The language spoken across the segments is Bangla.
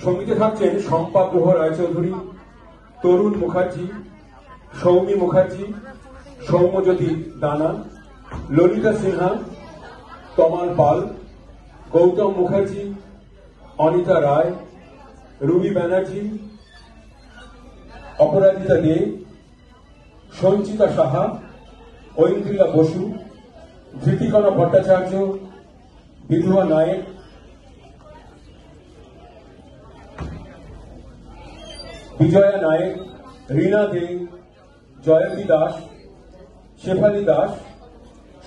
সঙ্গীতে থাকছেন শম্পা গুহ রায়চৌধুরী, তরুণ মুখার্জি, সৌমি মুখার্জি, সৌম্যজ্যোতি দানা, ললিতা সিনহা, তমাল পাল, গৌতম মুখার্জি, অনিতা রায়, রুবি ব্যানার্জি, অপরাজিতা দে, সঞ্চিতা সাহা, ঐন্দ্রিলা বসু, ধৃতিকণা ভট্টাচার্য, বিধুয়া নায়েক, বিজয়া নায়েক, রীনা দে, জয়ন্তী দাস, শেফালী দাস,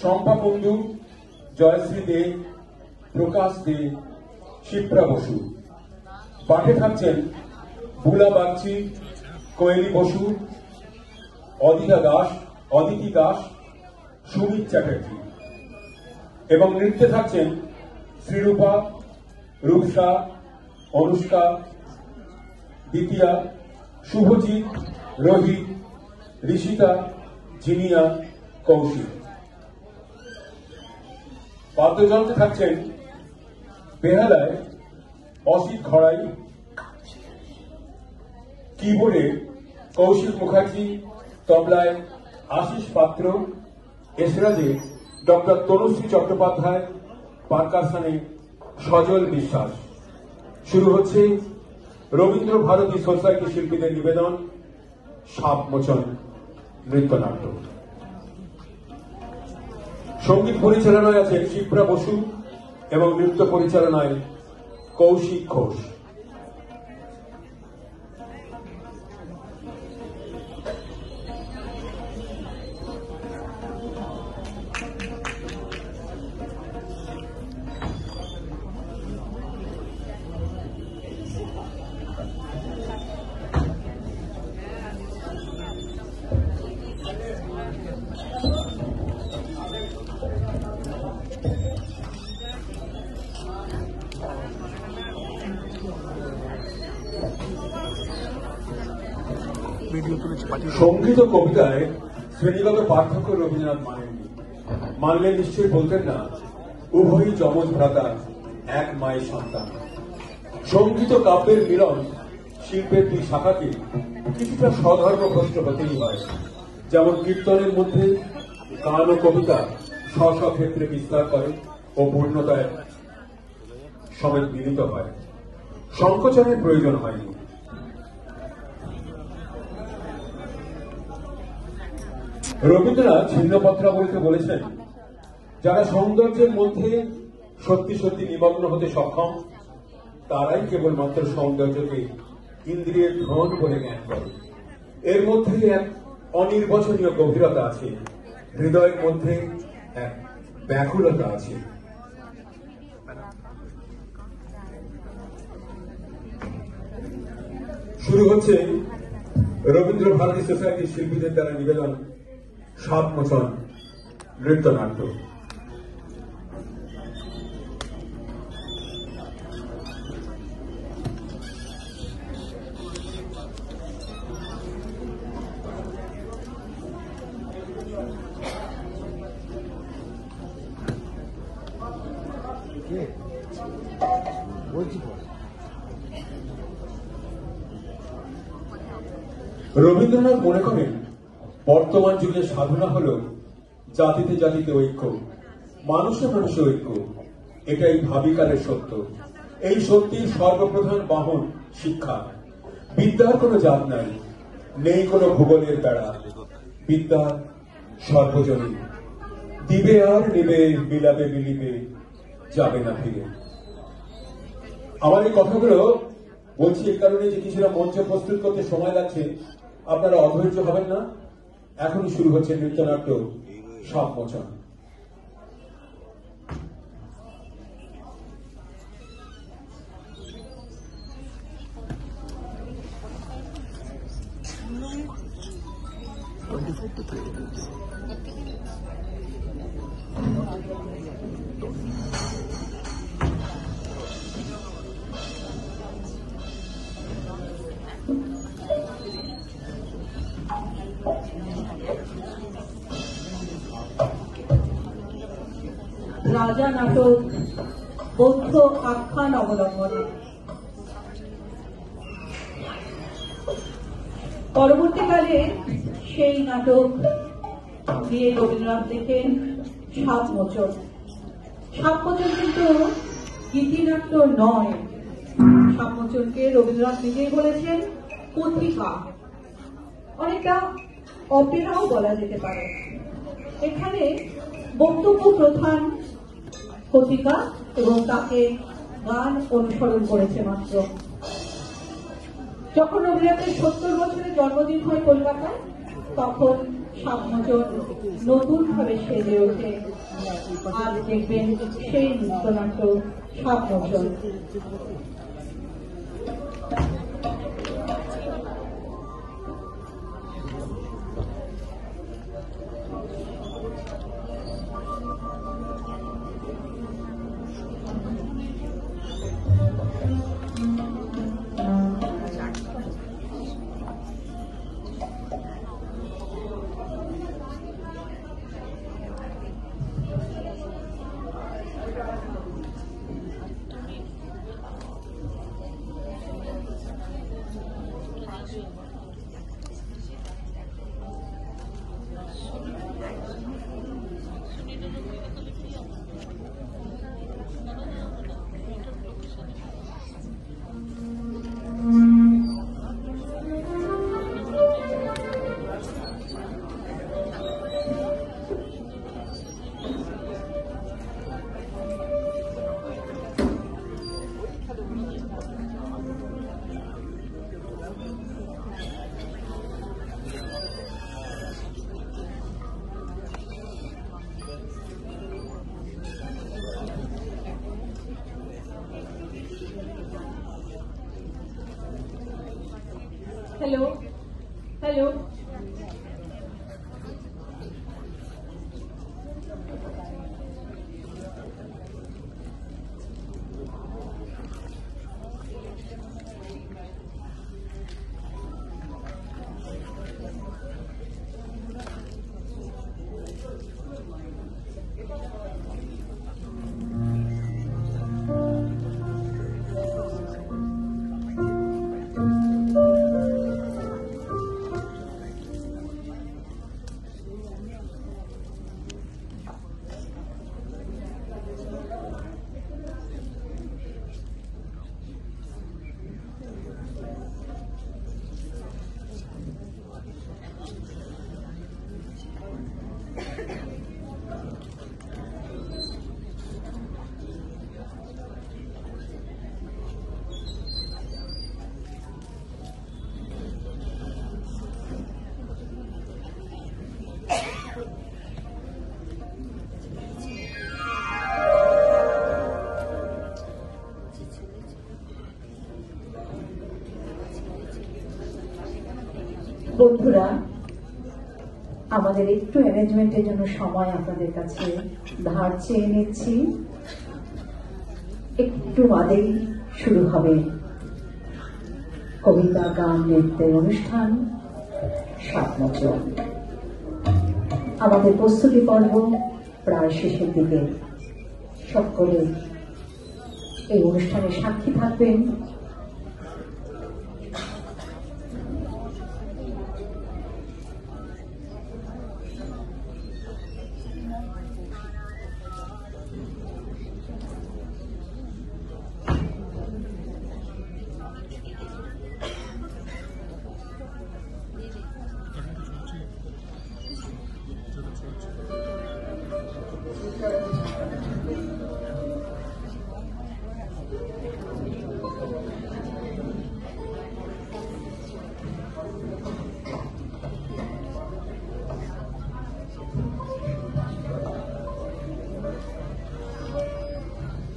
শম্পা কুণ্ডু, জয়শ্রী দে, প্রকাশ দে, শিপ্রা বসু। পাঠে থাকছেন বুলা বাগচি, কোয়েলি বসু, অদিতি দাস, সুমিত চ্যাটার্জি। এবং নৃত্যে থাকছেন শ্রীরূপা, রূপসা, অনুষ্কা, দ্বিতীয়া, শুভজিৎ, রোহিত, ঋষিতা, জিনিয়া, কৌশিক। বাদ্যযন্ত্রে থাকছেন বেহালায় অসিত ঘড়াই, কিবোর্ডে কৌশিক মুখার্জি, তবলায় আশিস পাত্র, এসরাজে ডক্টর তনুশ্রী চট্টোপাধ্যায়, পারকাশনে সজল বিশ্বাস। শুরু হচ্ছে রবীন্দ্র ভারতী সোসাইটি শিল্পীদের নিবেদন সাপমোচন নৃত্যনাট্য। সঙ্গীত পরিচালনায় আছেন শিপ্রা বসু এবং নৃত্য পরিচালনায় কৌশিক ঘোষ। সঙ্গীত ও কবিতায় শ্রেণীগত পার্থক্য রবীন্দ্রনাথ মানেননি। মানলে নিশ্চয়ই বলতেন না উভয়ই যমজ ভ্রাতা, এক মায়ের সন্তান। সঙ্গীত কাব্যের মিলন শিল্পের দুই শাখাকে কিছুটা স্বধর্মভ্রষ্ট হতেই হয়। যেমন কীর্তনের মধ্যে গান ও কবিতা স্ব ক্ষেত্রে বিস্তার করে ও পূর্ণতায় সমেত মিলিত হয়, সংকোচনের প্রয়োজন হয়নি। রবীন্দ্রনাথ ছিন্নপত্রাবলীতে বলেছেন, যারা সৌন্দর্যের মধ্যে সত্যি সত্যি নিমগ্ন হতে সক্ষম তারাই কেবলমাত্র সৌন্দর্যকে ইন্দ্রিয়ের ধন বলে জ্ঞান করে। এর মধ্যে এক অনির্বচনীয় গভীরতা আছে, হৃদয়ের মধ্যে এক ব্যাকুলতা আছে। শুরু হচ্ছে রবীন্দ্র ভারতী সোসাইটির শিল্পীদের দ্বারা নিবেদন সাপমোচন নৃত্যনাট্য। রবীন্দ্রনাথ মনে করেন, বর্তমান যুগের সাধনা হল জাতিতে জাতিতে ঐক্য, মানুষে মানুষে ঐক্য। এটাই ভাবিকালের সত্য। এই সত্যির সর্বপ্রধান বাহন শিক্ষা। বিদ্যার কোনো জাত নাই, নেই কোনো ভূগোলের বেড়া। বিদ্যা সর্বজনীন, দিবে আর নিবে, বিলাবে মিলিবে, যাবে না ফিরে। আমার এই কথাগুলো বলছি এই কারণে যে কিছুটা মঞ্চ প্রস্তুত করতে সময় লাগছে, আপনারা অধৈর্য হবেন না। এখনই শুরু হচ্ছে নৃত্যনাট্য সাপমোচন। রাজা নাটক বৌদ্ধ আখ্যান অবলম্বনে পরবর্তীকালে সেই নাটক দিয়ে রবীন্দ্রনাথ লেখেন সাতমোচন। সাতমোচন কিন্তু গীতিনাট্য নয়, সাতমোচনকে রবীন্দ্রনাথ নিজেই বলেছেন কথিকা, অনেকটা অপেরাও বলা যেতে পারে। এখানে বক্তব্য প্রধান কথিকা এবং তাকে গান অনুসরণ করেছে মাত্র। যখন রবীন্দ্রনাথের 70 বছরের জন্মদিন হয় কলকাতায়, তখন সাতমোচন নতুন ভাবে সেজে ওঠে। আজ দেখবেন সেই নৃত্যনাট্য সাতমোচন। হ্যালো হ্যালো বন্ধুরা, আমাদের একটু অ্যারেঞ্জমেন্টের জন্য সময় আপনাদের কাছে ধার চেয়ে নিচ্ছি। একটু বাদেই শুরু হবে কবিতা, গান, নৃত্যের অনুষ্ঠান সাতমোচন। আমাদের প্রস্তুতি পর্ব প্রায় শেষের দিকে। সকলে এই অনুষ্ঠানে সাক্ষী থাকবেন।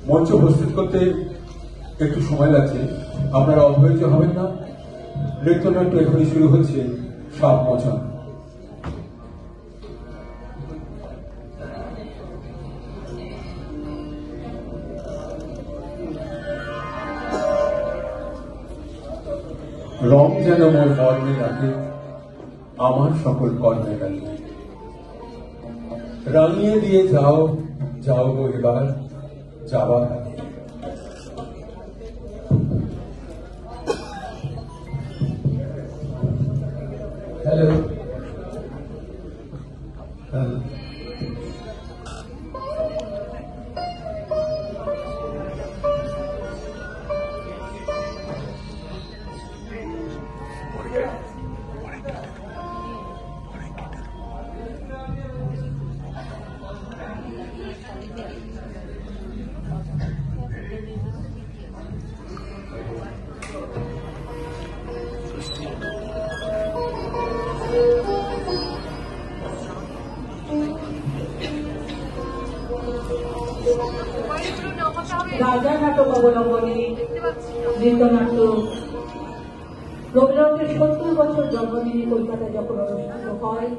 মঞ্চ প্রস্তুত করতে একটু সময় লাগছে, আপনারা অধৈর্য হবেন না। নৃত্যনাট্য এখনই শুরু হচ্ছে সাতমোচন। রং যেন মোর মর্মে রাখে আমার সকল কর্মে গেল, রাঙিয়ে দিয়ে যাও যাও গো এবার যাবার আগে। হ্যালো। রাজা নাটক অবলম্বনে নৃত্যনাট্য রবীন্দ্রনাথের ৭০ বছর জন্মদিনে কলকাতায় যখন অনুষ্ঠিত হয়,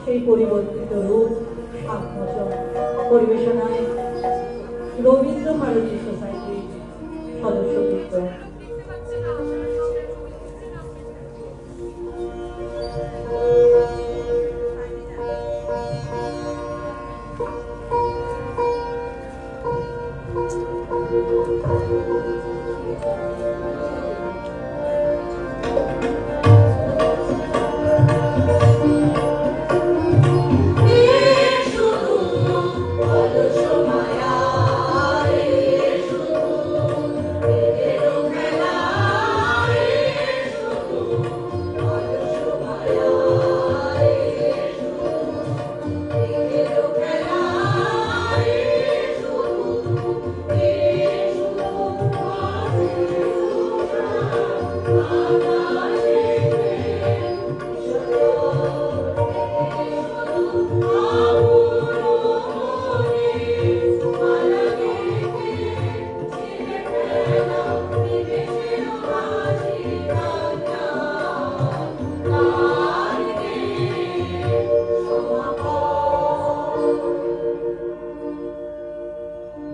সেই পরিবর্তিত রূপ ৭ বছর পরিবেশনায় রবীন্দ্র ভারতী সোসাইটির সদস্যবৃন্দ।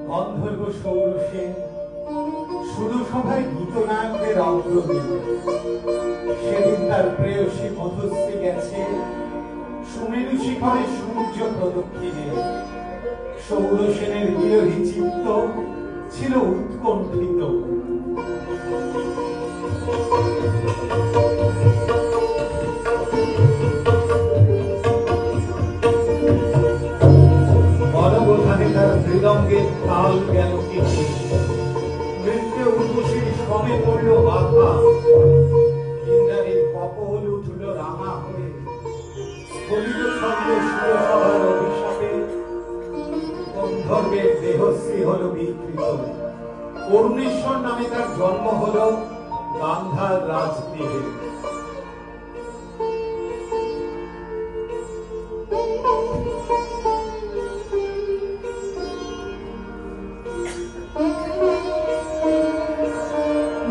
গন্ধর্ব সৌর সেন সুরসভায় গীতনায়কদের অগ্রণী। সেদিন তার প্রেয়সী মধুশ্রী গেছে সুমেরু শিখরে সূর্য প্রদক্ষিণে। সৌর সেনের বিরোহী চিত্ত ছিল উৎকণ্ঠিত। বনবোধানে তার মৃদঙ্গের তাল গেল কেটে, নৃত্য উর্বশীর শ্রমে পড়ল বাধা। ইন্দ্রাণীর কপোল উঠল রাঙা হয়ে, স্ফলিত ছন্দ সুরসভার অভিশাপে গন্ধর্বের দেহশ্রী হল বিকৃত। অরুণেশ্বর নামে তার জন্ম হল গান্ধার রাজগৃহে।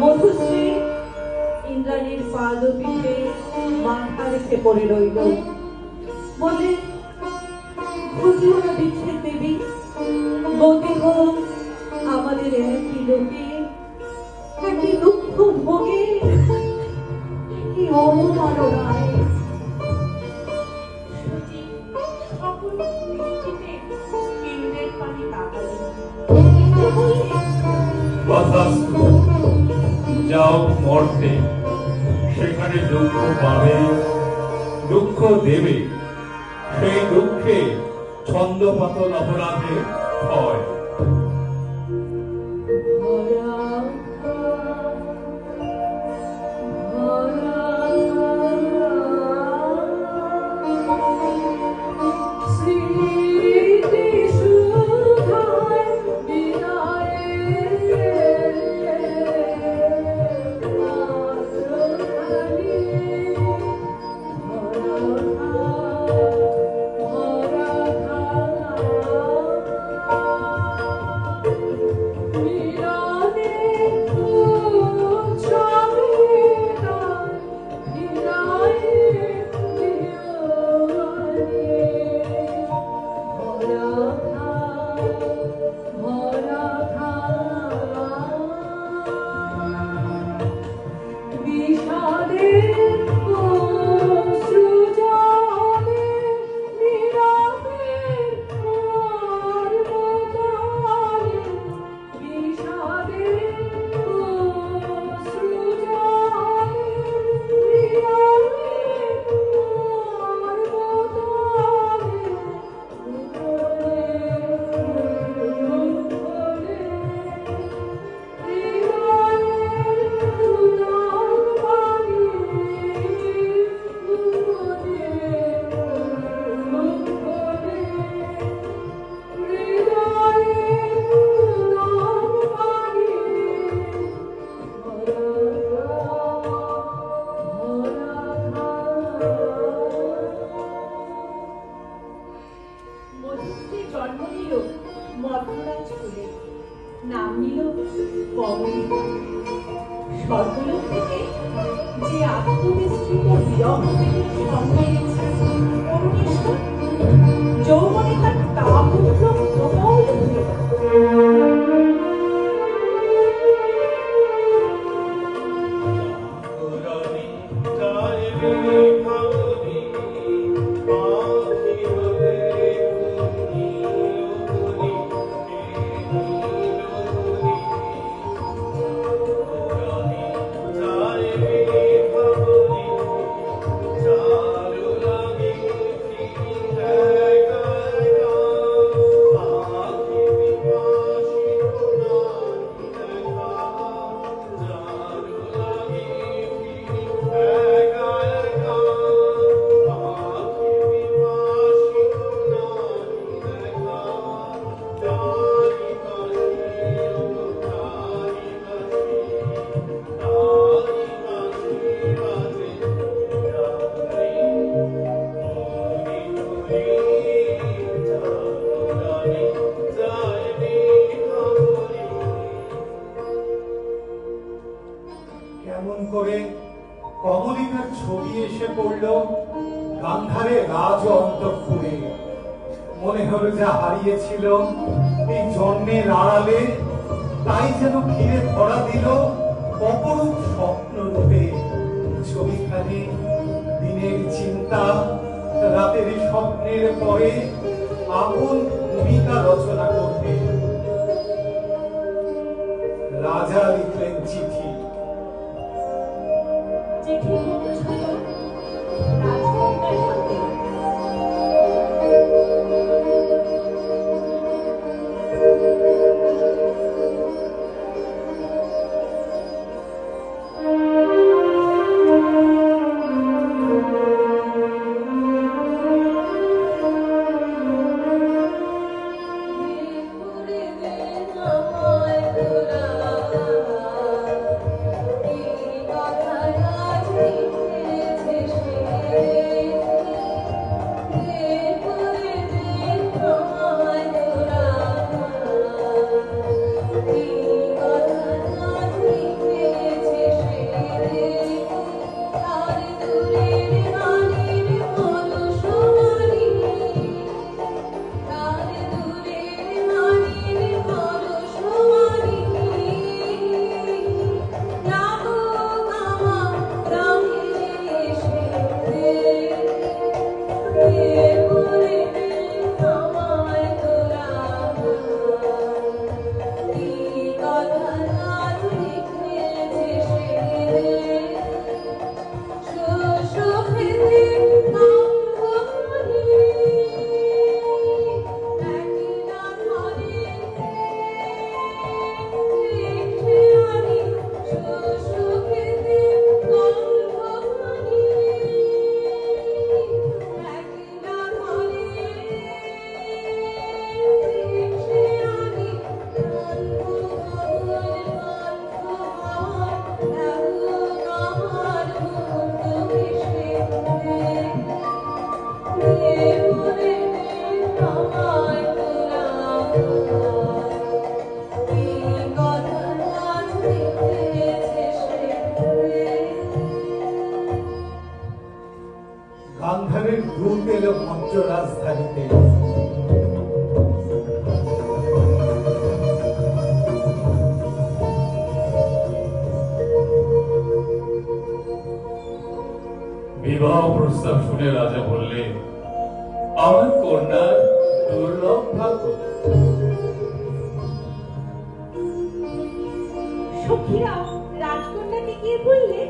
মধুশ্রী ইন্দ্রাণীর পাদপীঠে মাথা রেখে পড়ে রইল। বলে, ঘটিও না বিচ্ছেদ দেবী, গতি হোক আমাদের একই লোকে, একই দুঃখ ভোগে, কি অবমাননায়। সকল দৃষ্টিতে কেন্দ্রের পানি তাকালেন। তথাস্তু, যাও মর্তে, সেখানে দুঃখ পাবে, দুঃখ দেবে, সেই দুঃখে ছন্দপতন অপরাধে হয়। স্বর্গলোক থেকে যে আত্মবিস্তৃত বিরহ বেদের সঙ্গে পরমেশ্বর যৌবনে তার কামরূপ প্রবল হয়ে কেমন করে কমলিকার ছবি এসে পড়ল গান্ধারে রাজ অন্তঃপুরে। মনে হলো যা হারিয়েছিল এই জন্মের আড়ালে তাই যেন ফিরে ধরা দিল অপরূপ স্বপ্ন রূপে। ছবিখানি দিনের চিন্তা রাতের স্বপ্নের পরে আপন ভূমিকা রচনা করবে। রাজা লিখলেন চিঠি। চিঠি পৌঁছল রাজকন্যার হাতে। গান্ধারের দূত এলো মঞ্চ রাজধানীতে। বিবাহ প্রস্তাব শুনে রাজা বললে, আমার কন্যার দুর্লভ ভাগ্য। সখীরা রাজকন্যাকে গিয়ে বললে,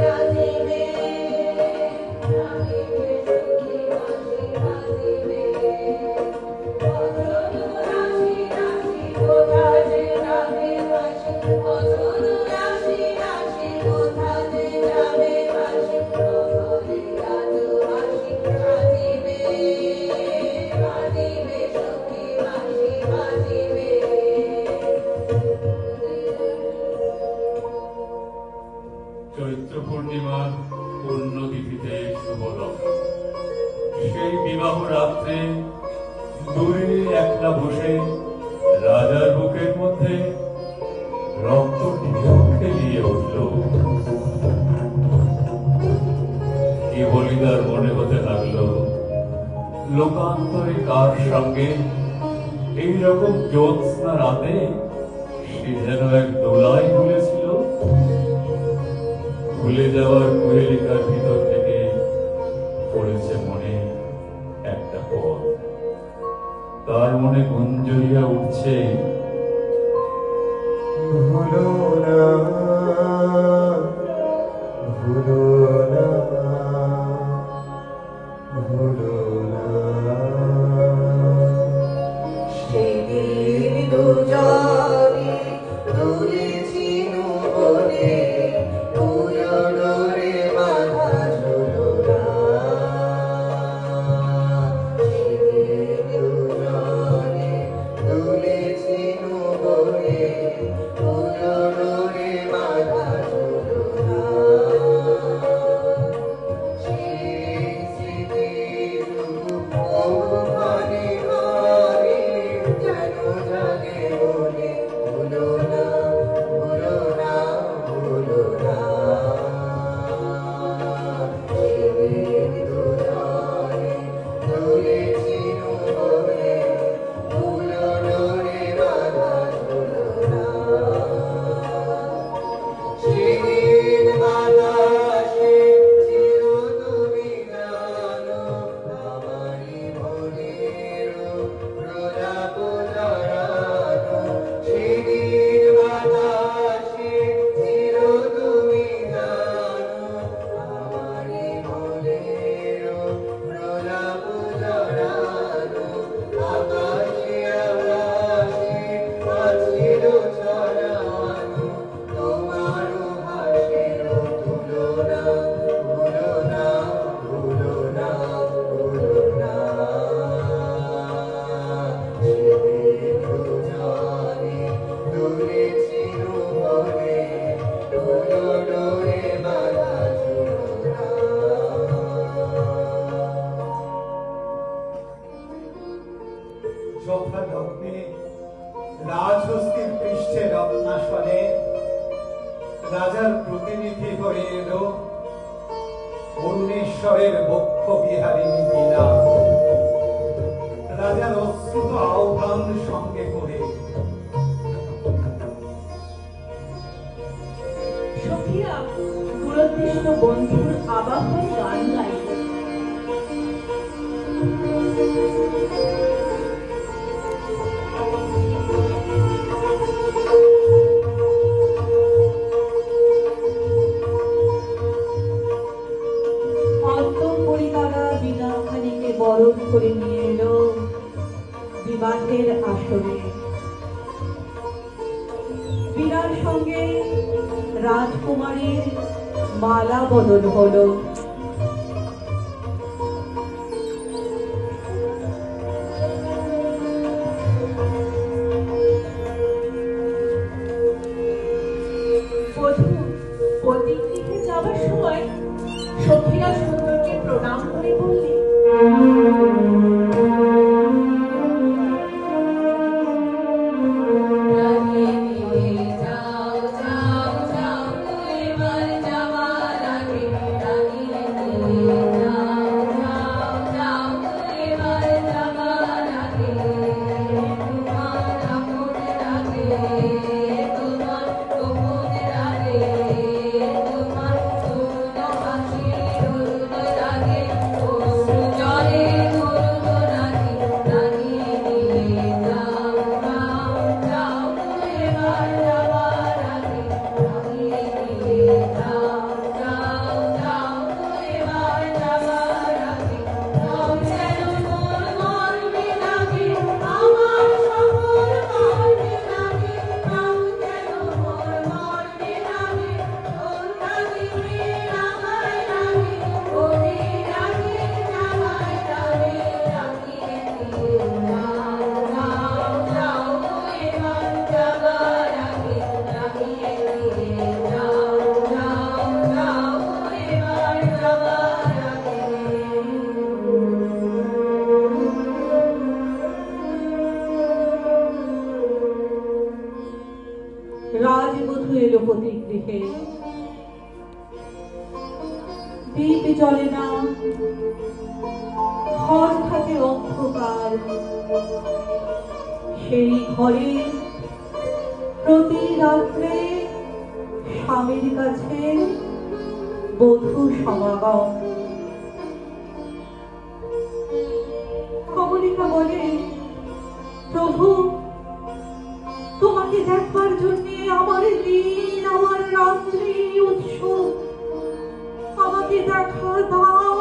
রাজে বিবাহ রাত্রে দূরে একলা বসে রাজার বুকের মধ্যে রক্ত ঢেউ খেলিয়ে উঠল। কেবলই তার মনে হতে লাগলো লোকান্তরে কার সঙ্গে এইরকম জ্যোৎস্না রাতে সে যেন এক দোলায় ভুলেছিল। ভুলে যাওয়ার কুহেলিকার ভিতর থেকে পড়েছে মনে একটা পথ। তার মনে গুঞ্জরিয়া উঠছে, ভুলো না, ভুলো না, ভুলো না। সেদিন দুজনে দুলেছিল বলে পুরনোরে বাঁধা ঝুলো না। সেদিন দুজনে দুলেছিল বলে পুরনোরে বাঁধা ঝুলো না। সেই স্মৃতিটুকু অবমানে হারে যেন জাগে বলে ভুলো না, ভুলো না, ভুলো না। সেদিন দুজনে দুলেছিল বলে পুরনোরে বাঁধা ঝুলো না। সেদিন বাতাসে ছিল তুমি জানো আমারই মনের প্রলাপ জড়ানো। সেদিন বাতাসে ছিল তুমি জানো আমারই মনের প্রলাপ জড়ানো। আকাশে আকাশে আছিল ছড়ানো তোমারও হাসির তুলনা। ভুলো না, ভুলো না, ভুলো না। সেদিন দুজনে দুলেছিল বলে পুরনোরে বাঁধা ঝুলো না। যথা লগ্নে রাজহস্তির পৃষ্ঠে রত্নাসনে রাজার প্রতিনিধি হয়ে এলো অরুণেশ্বরের বক্ষ বিহারিণী বীণা। রাজার অশ্রুত আহ্বান সঙ্গে করে সখীরা গুরুতৃষ্ণ বন্ধুর আবাহন গান গাইল। অন্তঃপুরিকারা বীণাখানিকে বরণ করে নিয়ে এলো বিবাহের আসরে। বীণার সঙ্গে রাজকুমারীর মালা বদল হলো। বধূ পতির দিকে যাবার সময় সখীরা সুন্দরকে প্রণাম করে বললে, তোমার দীপ জ্বলে না, ঘর থাকে অন্ধকার। সেই ঘরে প্রতি রাত্রে স্বামীর কাছে বধূ সমাগম। কমলিকা বলে, প্রভু, তোমাকে দেখবার জন্য আমার দিন আমার রাত্রি উৎসব, আমাকে দেখা দাও।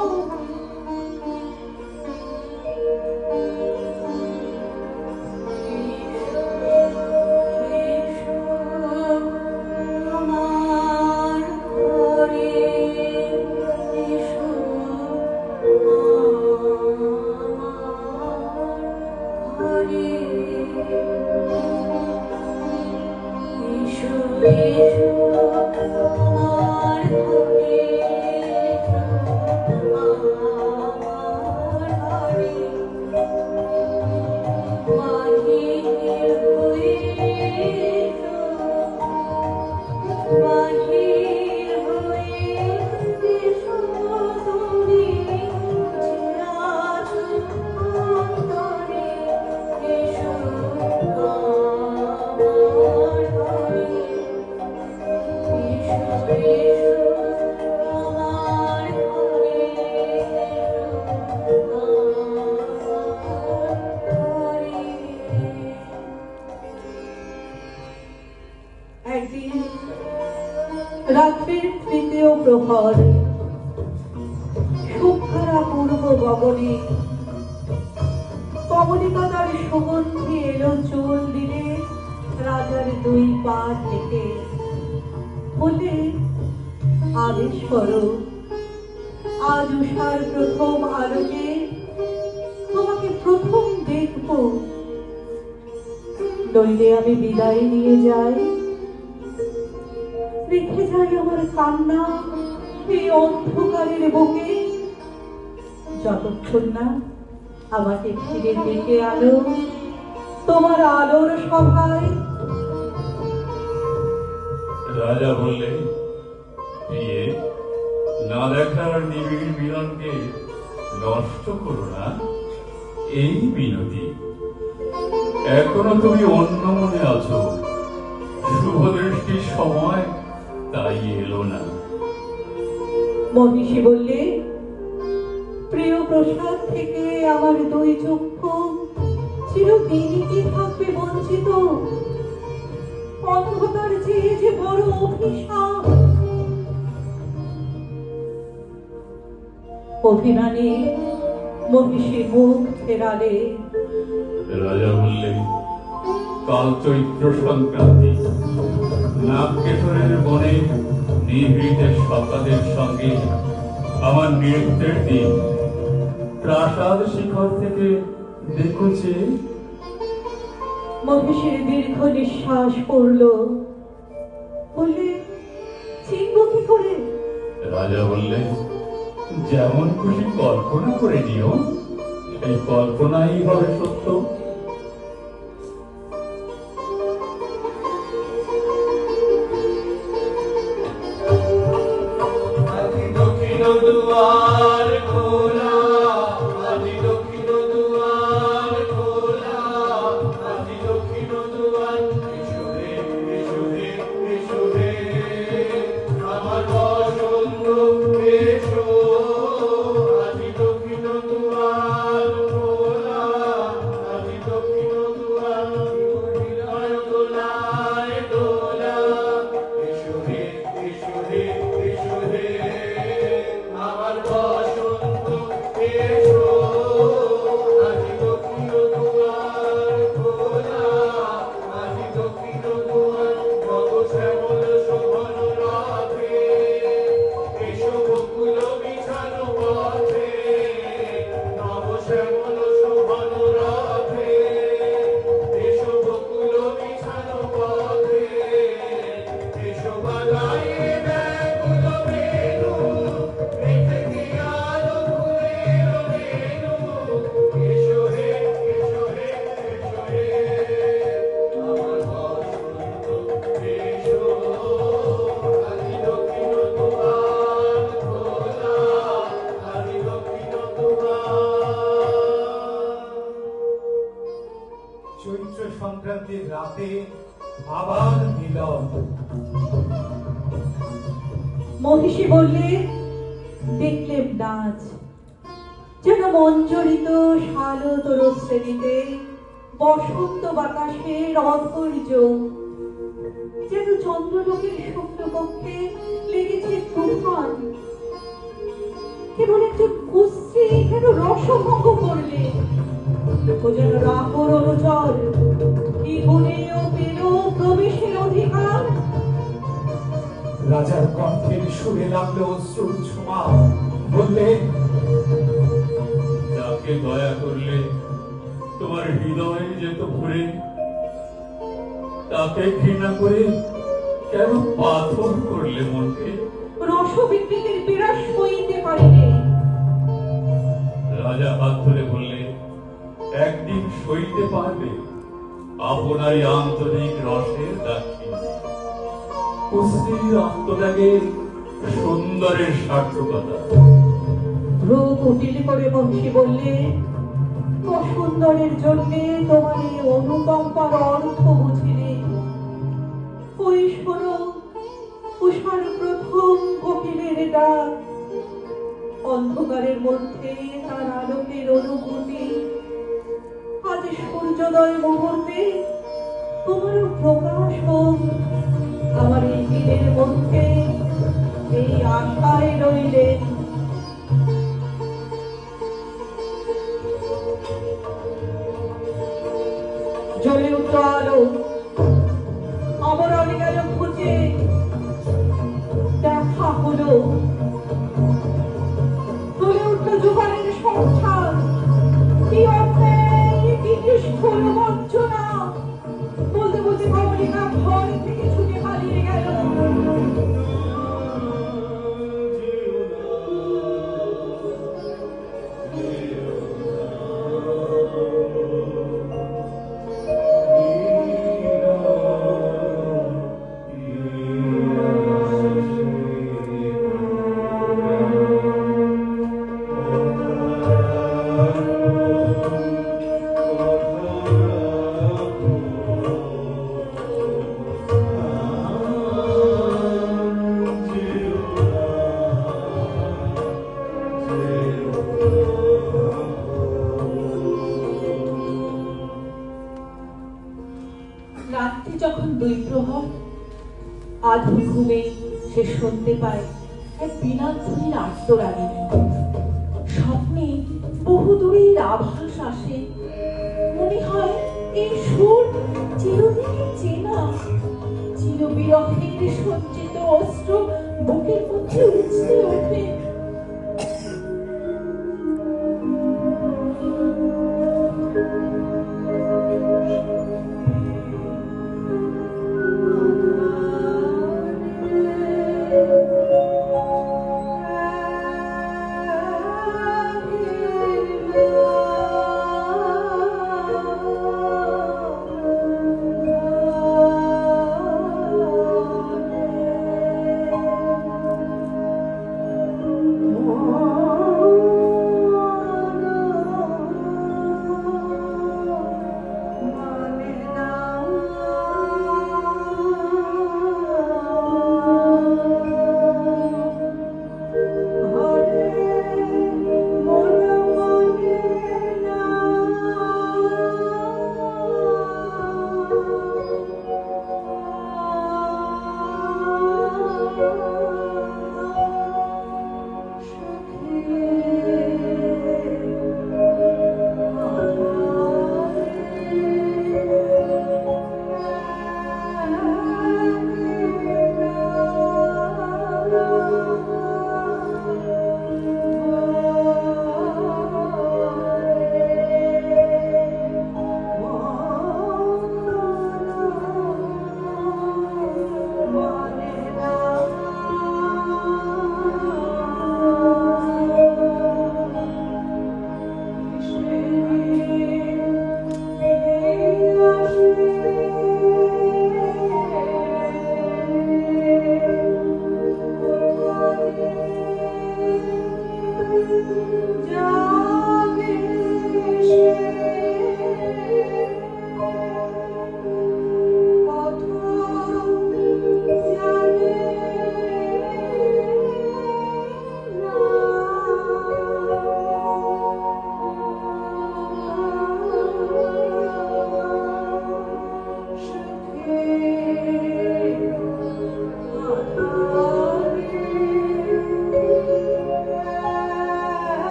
একদিন রাত্রির তৃতীয় প্রহর, শুভ্রা পূর্ব গগনে কমলিকা তার সুগন্ধি এলো চুল দিলে রাজার দুই পা থেকে বলে, আদেশ করো, আজ উষার প্রথম আলোকে তোমাকে প্রথম দেখব, নইলে আমি বিদায় নিয়ে যাই, রেখে যাই আমার কান্না এই অন্ধকারের বুকে, যতক্ষণ না আমাকে ফিরে ডেকে আনো তোমার আলোর সভায়। রাজা বললে, বিয়ে না দেখার নিবিড় মিলনকে নষ্ট করো না, এই বিনতি। এখনো তুমি অন্য মনে আছো, শুভ দৃষ্টির সময় তাই এলো না। মহিষী বললে, প্রিয় প্রসাদ থেকে আমার দুই চক্ষু চিরদিনই কি থাকবে বঞ্চিত? অন্ধকার চেয়ে যে বড় অভিশাপ। অভিমানী মহিষী মুখ ফেরালে। রাজা বললেন, কাল চৈত্র সংক্রান্তি, নাগকেশরের বনে নিভৃতের সকালের সঙ্গে আমার নৃত্যের দিন। প্রাসাদ শিখর থেকে দেখছে। মহিষীর দীর্ঘ নিঃশ্বাস পড়ল, বললে, চিনব কি করে? রাজা বললেন, যেমন খুশি কল্পনা করে নিও, সেই কল্পনাই হবে সত্য। দক্ষিণ দুয়ার খোলা, আজি দক্ষিণ দুয়ার খোলা, আজি দক্ষিণ দুয়ার। এসো হে, এসো হে, এসো হে, আমার বসন্ত এসো, আজি দক্ষিণ দুয়ার খোলা, আজি রাতে আবার মিলন। মহিষী বললে, দেখলেম নাচ যেন মঞ্জরিত শালতর শ্রেণীতে বসন্ত বাতাসের অধৈর্য, যেন চন্দ্রলোকের শুক্লপক্ষে লেগেছে তুফান। কেবল একজন কুস্ত্রী কেন রসভঙ্গ করলে, ও যেন রাহর অনুচর, কি গুণেও পেল প্রবেশের অধিকার। রাজার কণ্ঠের সুরে লাগলো অশ্রুর ছোঁয়া, বললেন, যাকে দয়া করলে তোমার হৃদয় যেত ভরে, তাকে ঘৃণা করে কেন পাথর করলে মনকে? রসবিকৃতির বিরাস হইতে পারিলে। রাজা হাত ধরে বললে, একদিন সইতে পারবে আপনারই আন্তরিক রসের দাক্ষিণ, কুস্তির আত্মত্যাগের সুন্দরের সার্থকতা। ভ্রু কুটিল করে মহিষী বললে, অসুন্দরের জন্যে তোমার এই অনুকম্পার অর্থ বুঝিলে। ওই শোনো, উষার প্রথম কোকিলের ডাক, অন্ধকারের মধ্যে তার আলোকের অনুভূতি। আজ সূর্যোদয় মুহূর্তে তোমার প্রকাশ হোক আমার এই দিনের মধ্যে, এই আশায় রইলেন। জ্বলে উঠল আলো, অমরণে গেল খুঁজে, দেখা হলো। জ্বলে উঠল যুগলের সংসার, কি অন্যায়, কি নিষ্ঠুর বঞ্চনা। বলতে বলতে কমলিকা ভয় থেকে ছুটে পালিয়ে গেল। রাত্রি যখন 2 প্রহর, আধো ঘুমে সে শুনতে পায় এক বিনাধ্বনির আর্তরাগিনী। স্বপ্নে বহুদূরের আভাস আসে, মনে হয় এই সুর চিরদিনই চেনা। চিরবিরহের সঞ্চিত অস্ত্র বুকের মধ্যে উঠতে ওঠে।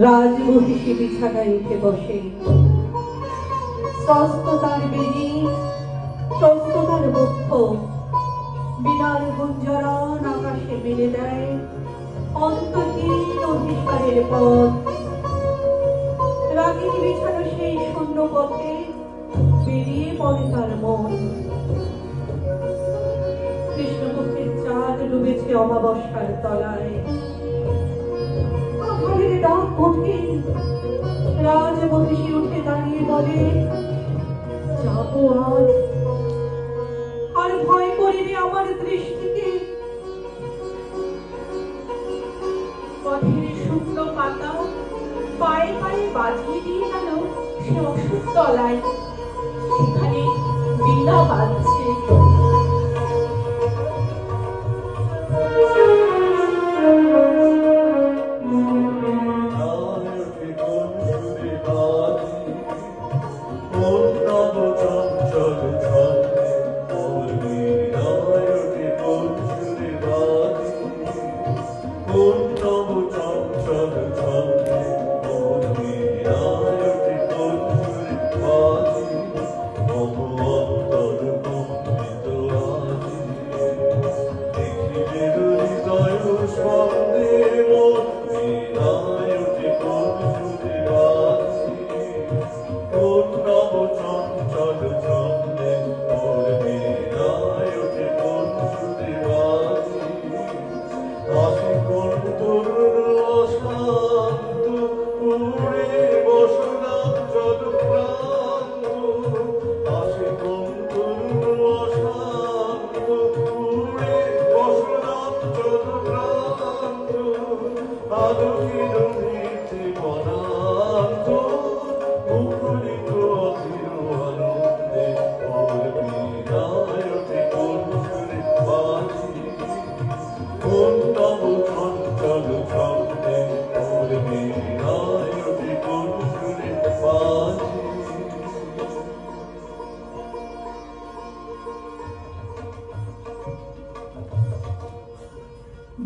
রাজমহিষী বিছানায় উঠে বসে, স্বস্থতার বেণী, স্বস্থতার বক্ষ, বিনার গুঞ্জরণ আকাশে মেলে দেয় অন্তহীন অধিকারের পথ। রাগিনী বিছানো সেই শূন্য পথে বেরিয়ে পড়ে তার মন। কৃষ্ণপক্ষের চাঁদ ডুবেছে অমাবস্যার তলায়। আধারের ডাক কঠিন, রাজমহিষী উঠে দাঁড়িয়ে বলে, যাবো আজ, আর ভয় করিনি আমার দৃষ্টিকে। পথের শুকনো পাতা পায়ে পায়ে বাজিয়ে দিয়ে গেল সে অসুখ তলায়, সেখানে বীণা বাজছে।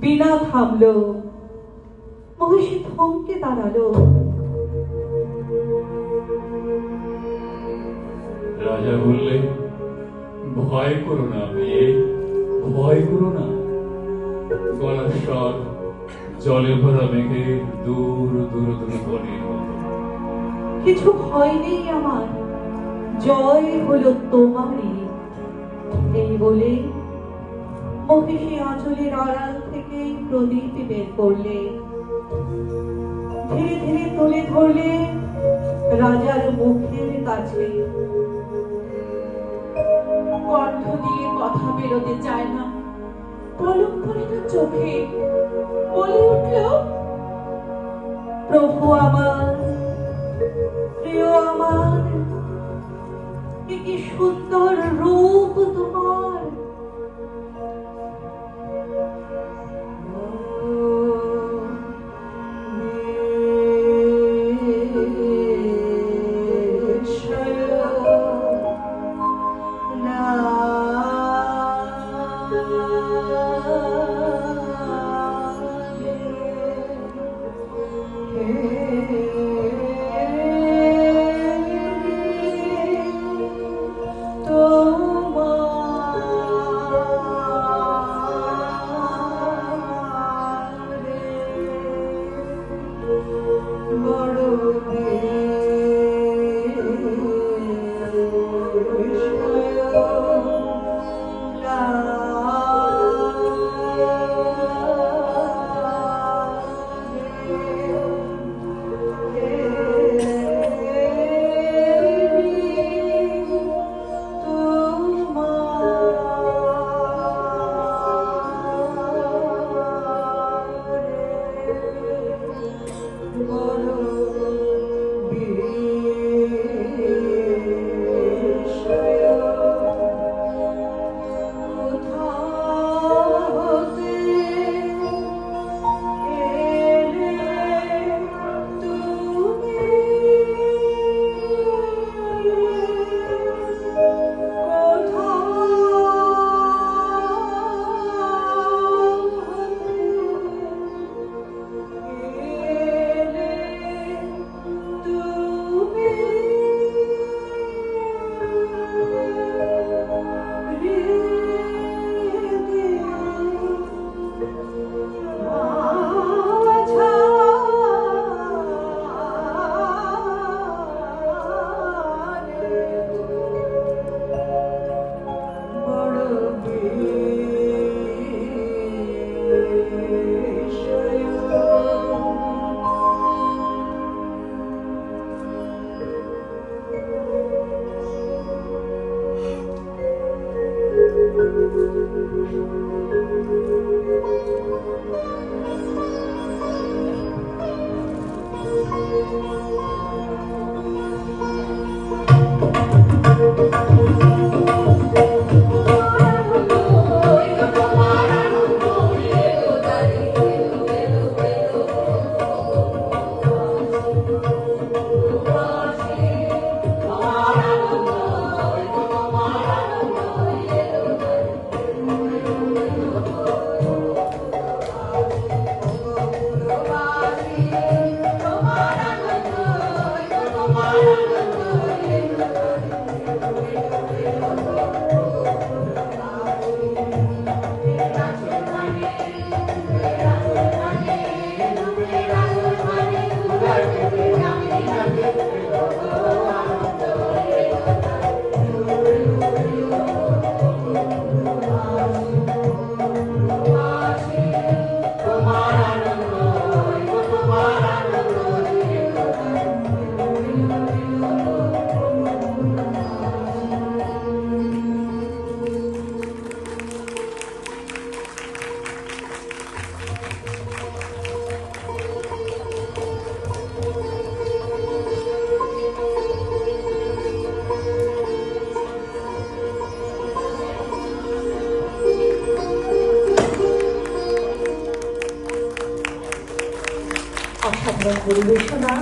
বীণা থামলো, মহিষী থমকে দাঁড়ালো। রাজা বললে, ভয় করো না মেয়ে, ভয় করো না। গলার স্বর জলে ভরা মেঘে দূর দূর দূর করে। কিছু ভয় নেই আমার, জয় হলো তোমারই। এই বলে মহিষী আঁচলের আড়াল থেকে প্রদীপ বের করলে, ধীরে ধীরে তুলে ধরলে রাজার মুখের কাছে। কণ্ঠ দিয়ে কথা বেরোতে চায় না, পলক পড়ে না চোখে, বলে উঠল, প্রভু আমার, প্রিয় আমার, কি সুন্দর রূপ তোমার। অসাধারণ পরিবেশনা